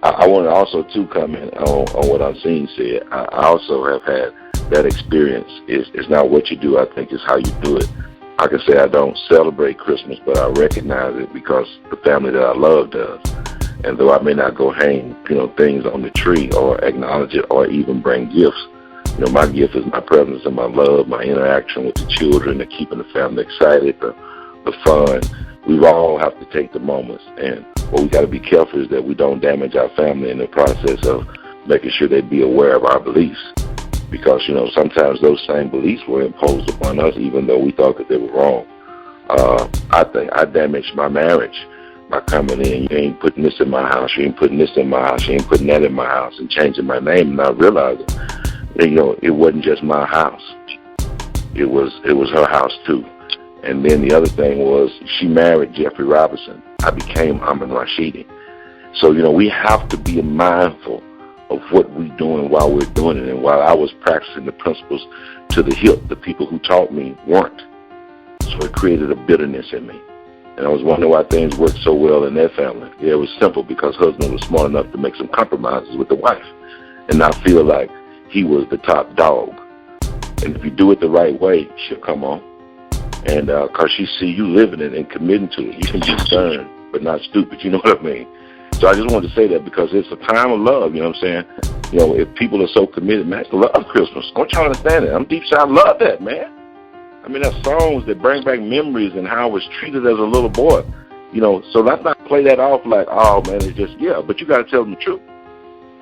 I want to also too comment on what Unseen said. I also have had that experience. It's not what you do, I think it's how you do it. I can say I don't celebrate Christmas, but I recognize it because the family that I love does. And though I may not go hang, things on the tree or acknowledge it or even bring gifts, my gift is my presence and my love, my interaction with the children, the keeping the family excited, the fun. We all have to take the moments. And what we got to be careful is that we don't damage our family in the process of making sure they be aware of our beliefs. Because, sometimes those same beliefs were imposed upon us even though we thought that they were wrong. I think I damaged my marriage by coming in. You ain't putting this in my house. You ain't putting this in my house. You ain't putting that in my house, and changing my name and not realizing, it wasn't just my house. It was her house too. And then the other thing was she married Jeffrey Robinson. I became Amin Rashidi. So, we have to be mindful of what we're doing while we're doing it. And while I was practicing the principles to the hilt, the people who taught me weren't. So it created a bitterness in me. And I was wondering why things worked so well in their family. Yeah, it was simple because husband was smart enough to make some compromises with the wife and not feel like he was the top dog. And if you do it the right way, she'll come on. And because she see you living it and committing to it, you can be stern but not stupid. You know what I mean? So I just wanted to say that because it's a time of love. You know what I'm saying? If people are so committed, man, I love Christmas. I want y'all to understand it. I'm deep inside. I love that, man. I mean, there's songs that bring back memories and how I was treated as a little boy. So let's not play that off like, oh man, it's just but you got to tell them the truth.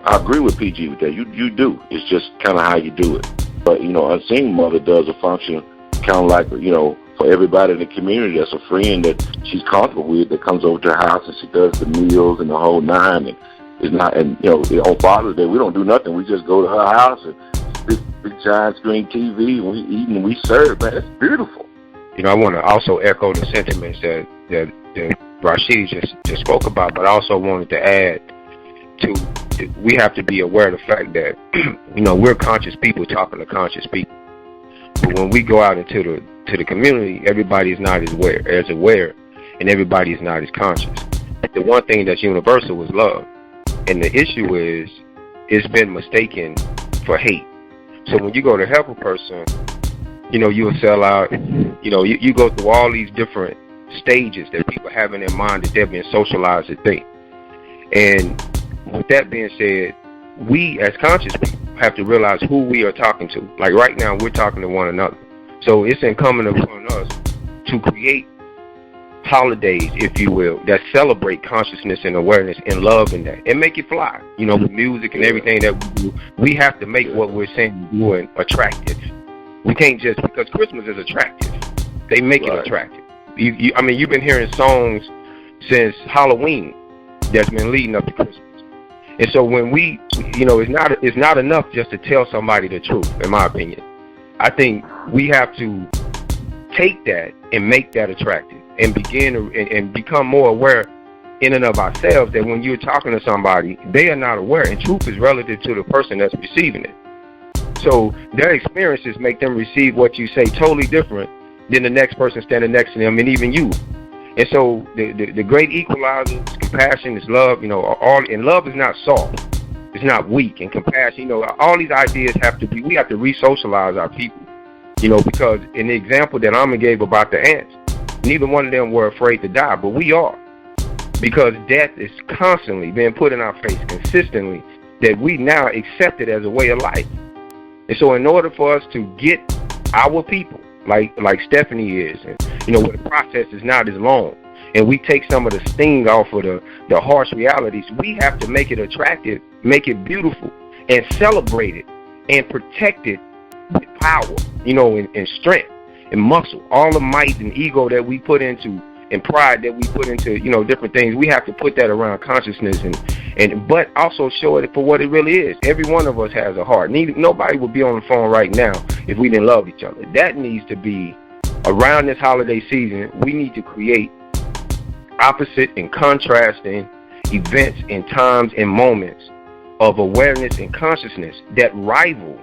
I agree with PG with that. You do. It's just kind of how you do it. But Unseen Mother does a function kind of like for everybody in the community that's a friend that she's comfortable with that comes over to her house and she does the meals and the whole nine. And it's not, on Father's Day we don't do nothing. We just go to her house and big giant screen TV and we eat and we serve. Man, it's beautiful. I want to also echo the sentiments that Rashid just spoke about, but I also wanted to add to we have to be aware of the fact that we're conscious people talking to conscious people. But when we go out into the community, everybody is not as aware, and everybody is not as conscious. The one thing that's universal is love, and the issue is it's been mistaken for hate. So when you go to help a person, you'll sell out. You go through all these different stages that people have in their mind that they're being socialized to think. And with that being said, we as conscious people have to realize who we are talking to. Like right now, we're talking to one another. So it's incumbent upon us to create holidays, if you will, that celebrate consciousness and awareness and love in that, and make it fly. With music and everything that we do, we have to make what we're saying we're doing attractive. We can't just, because Christmas is attractive. They make it attractive. You've been hearing songs since Halloween that's been leading up to Christmas. And so when it's not enough just to tell somebody the truth, in my opinion. I think we have to take that and make that attractive and begin and become more aware in and of ourselves that when you're talking to somebody, they are not aware, and truth is relative to the person that's receiving it. So their experiences make them receive what you say totally different than the next person standing next to them, and even you. And so the great equalizer is compassion, is love. And love is not soft. It's not weak. And compassion, all these ideas we have to re-socialize our people. Because in the example that Amma gave about the ants, neither one of them were afraid to die, but we are. Because death is constantly being put in our face consistently, that we now accept it as a way of life. And so in order for us to get our people, like Stephanie is, and where the process is not as long, and we take some of the sting off of the harsh realities, we have to make it attractive, make it beautiful, and celebrate it, and protect it with power, and strength, and muscle. All the might and ego that we put into, and pride that we put into, different things, we have to put that around consciousness, but also show it for what it really is. Every one of us has a heart. Nobody would be on the phone right now if we didn't love each other. That needs to be, around this holiday season, we need to create opposite and contrasting events and times and moments of awareness and consciousness that rival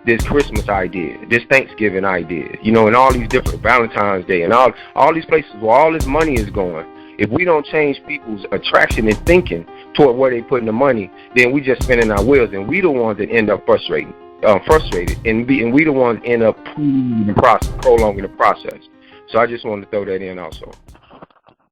this Christmas idea, this Thanksgiving idea, and all these different Valentine's Day and all these places where all this money is going. If we don't change people's attraction and thinking toward where they putting the money, then we just spinning our wheels, and we the ones that end up frustrated, and we the ones end up prolonging the process. So I just wanted to throw that in also.